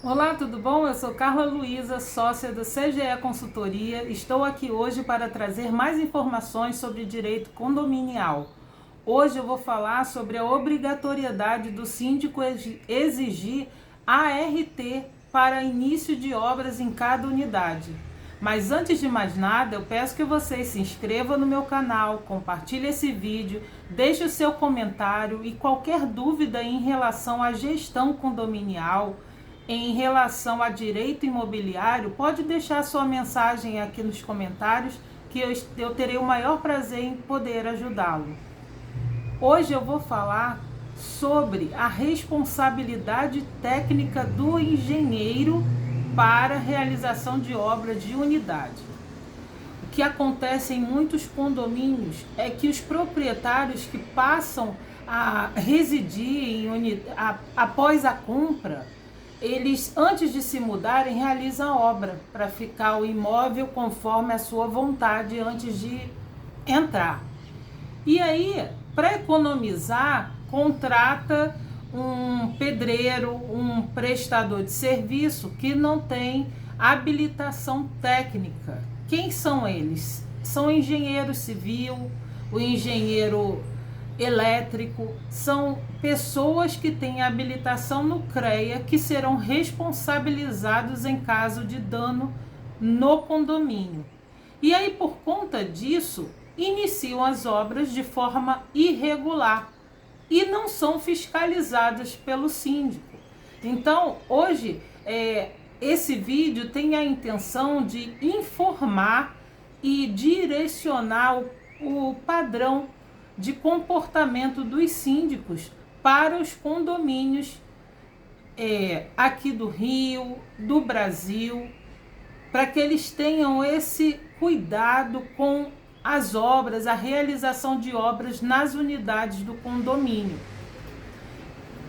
Olá, tudo bom? Eu sou Carla Luiza, sócia da CGE Consultoria. Estou aqui hoje para trazer mais informações sobre direito condominial. Hoje eu vou falar sobre a obrigatoriedade do síndico exigir ART para início de obras em cada unidade. Mas antes de mais nada, eu peço que vocês se inscrevam no meu canal, compartilhem esse vídeo, deixe o seu comentário e qualquer dúvida em relação à gestão condominial, em relação a direito imobiliário, pode deixar sua mensagem aqui nos comentários que eu terei o maior prazer em poder ajudá-lo. Hoje eu vou falar sobre a responsabilidade técnica do engenheiro para a realização de obras de unidade. O que acontece em muitos condomínios é que os proprietários que passam a residir após a compra, eles, antes de se mudarem, realizam a obra para ficar o imóvel conforme a sua vontade antes de entrar. E aí, para economizar, contrata um pedreiro, um prestador de serviço que não tem habilitação técnica. Quem são eles? São o engenheiro civil, o engenheiro elétrico, são pessoas que têm habilitação no CREA que serão responsabilizados em caso de dano no condomínio. E aí, por conta disso, iniciam as obras de forma irregular e não são fiscalizadas pelo síndico. Então, hoje, esse vídeo tem a intenção de informar e direcionar o padrão de comportamento dos síndicos para os condomínios aqui do Rio, do Brasil, para que eles tenham esse cuidado com as obras, a realização de obras nas unidades do condomínio.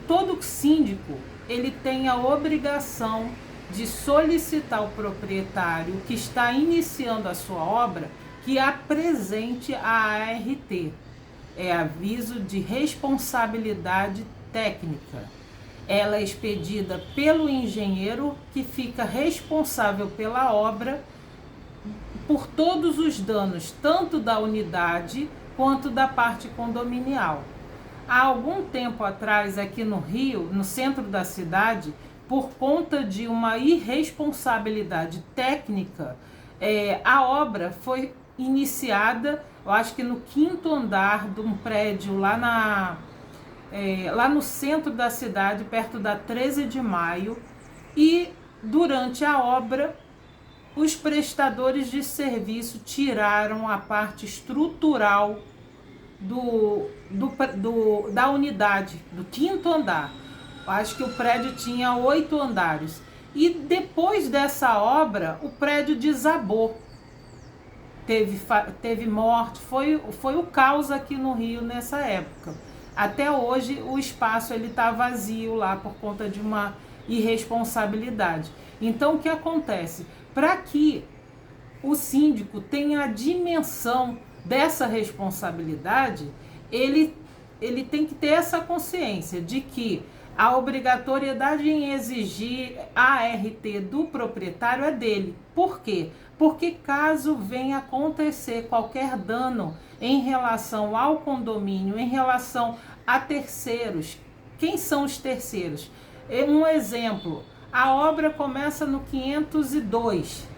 Todo síndico, ele tem a obrigação de solicitar ao proprietário que está iniciando a sua obra que apresente a ART, aviso de responsabilidade técnica. Ela é expedida pelo engenheiro que fica responsável pela obra por todos os danos, tanto da unidade quanto da parte condominial. Há algum tempo atrás, aqui no Rio, no centro da cidade, por conta de uma irresponsabilidade técnica, a obra foi iniciada, eu acho que no 5º andar de um prédio lá no centro da cidade, perto da 13 de maio, e durante a obra, os prestadores de serviço tiraram a parte estrutural da unidade, do 5º andar. Eu acho que o prédio tinha 8 andares. E depois dessa obra, o prédio desabou. Teve morte, foi o caos aqui no Rio nessa época. Até hoje o espaço está vazio lá por conta de uma irresponsabilidade. Então o que acontece? Para que o síndico tenha a dimensão dessa responsabilidade, ele tem que ter essa consciência de que a obrigatoriedade em exigir a ART do proprietário é dele. Por quê? Porque caso venha acontecer qualquer dano em relação ao condomínio, em relação a terceiros, quem são os terceiros? Um exemplo, a obra começa no 502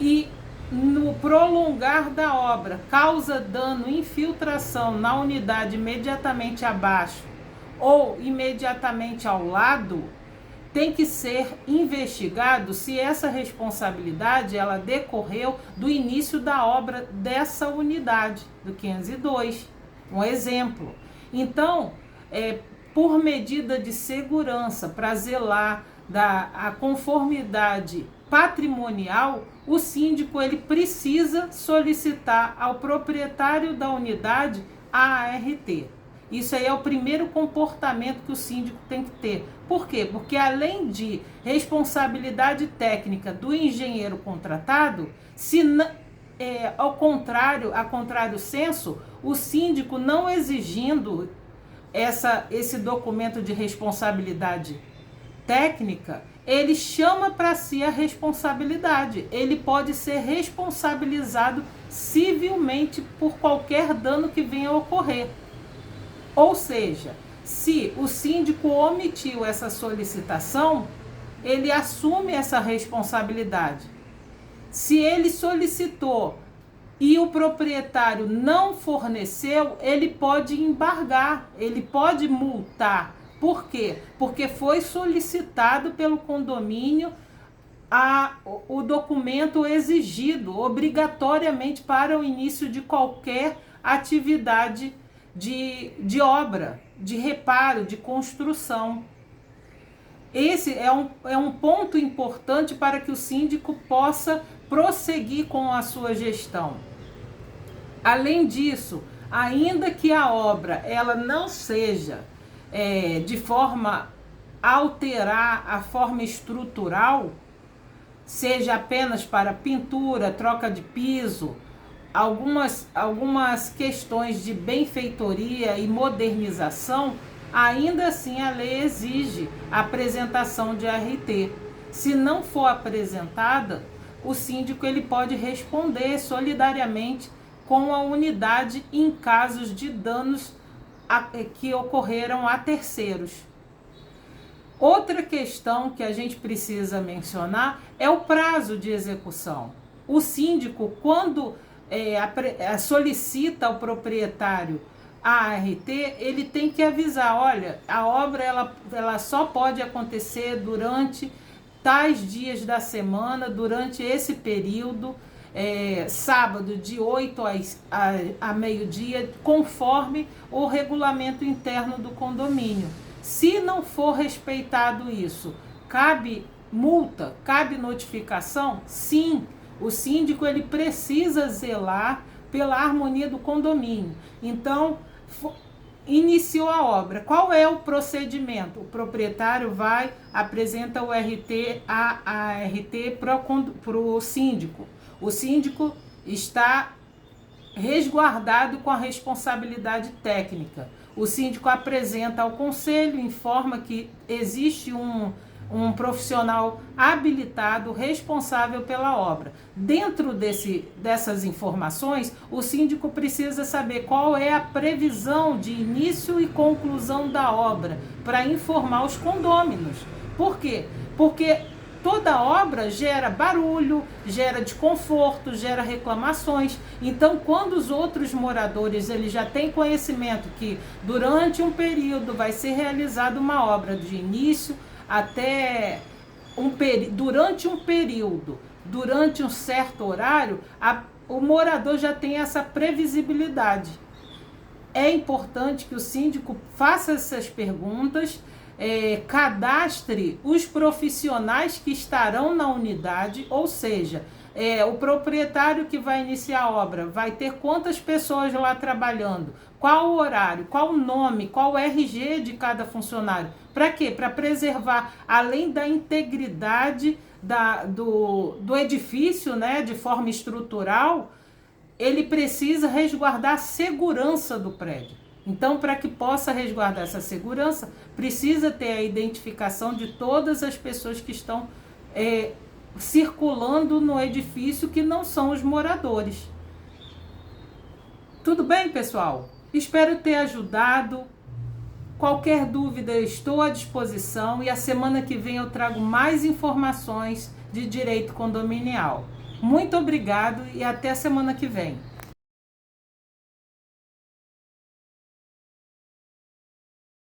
e no prolongar da obra causa dano, infiltração na unidade imediatamente abaixo ou imediatamente ao lado, tem que ser investigado se essa responsabilidade ela decorreu do início da obra dessa unidade, do 502, um exemplo. Então, por medida de segurança, para zelar a conformidade patrimonial, o síndico ele precisa solicitar ao proprietário da unidade a ART. Isso aí é o primeiro comportamento que o síndico tem que ter. Por quê? Porque além de responsabilidade técnica do engenheiro contratado, se ao contrário senso, o síndico não exigindo esse documento de responsabilidade técnica, ele chama para si a responsabilidade. Ele pode ser responsabilizado civilmente por qualquer dano que venha a ocorrer. Ou seja, se o síndico omitiu essa solicitação, ele assume essa responsabilidade. Se ele solicitou e o proprietário não forneceu, ele pode embargar, ele pode multar. Por quê? Porque foi solicitado pelo condomínio o documento exigido obrigatoriamente para o início de qualquer atividade de obra, de reparo, de construção. Esse é um ponto importante para que o síndico possa prosseguir com a sua gestão. Além disso, ainda que a obra ela não seja de forma a alterar a forma estrutural, seja apenas para pintura, troca de piso, algumas questões de benfeitoria e modernização, ainda assim a lei exige a apresentação de RT. Se não for apresentada, o síndico ele pode responder solidariamente com a unidade em casos de danos que ocorreram a terceiros. Outra questão que a gente precisa mencionar é o prazo de execução. O síndico, quando solicita ao proprietário a ART, ele tem que avisar, olha, a obra ela só pode acontecer durante tais dias da semana, durante esse período, sábado de 8 a meio-dia, conforme o regulamento interno do condomínio. Se não for respeitado isso, cabe multa, cabe notificação? Sim, o síndico ele precisa zelar pela harmonia do condomínio. Então, iniciou a obra. Qual é o procedimento? O proprietário vai, apresenta o RT, a RT para o síndico. O síndico está resguardado com a responsabilidade técnica. O síndico apresenta ao conselho, informa que existe um profissional habilitado, responsável pela obra. Dentro dessas informações, o síndico precisa saber qual é a previsão de início e conclusão da obra, para informar os condôminos. Por quê? Porque toda obra gera barulho, gera desconforto, gera reclamações. Então, quando os outros moradores eles já têm conhecimento que durante um período vai ser realizada uma obra de início até durante um período, durante um certo horário, o morador já tem essa previsibilidade. É importante que o síndico faça essas perguntas, cadastre os profissionais que estarão na unidade, ou seja, o proprietário que vai iniciar a obra vai ter quantas pessoas lá trabalhando, qual o horário, qual o nome, qual o RG de cada funcionário. Para quê? Para preservar, além da integridade do edifício, né, de forma estrutural, ele precisa resguardar a segurança do prédio. Então, para que possa resguardar essa segurança, precisa ter a identificação de todas as pessoas que estão circulando no edifício, que não são os moradores. Tudo bem, pessoal? Espero ter ajudado. Qualquer dúvida, eu estou à disposição, e a semana que vem eu trago mais informações de direito condominial. Muito obrigado e até a semana que vem.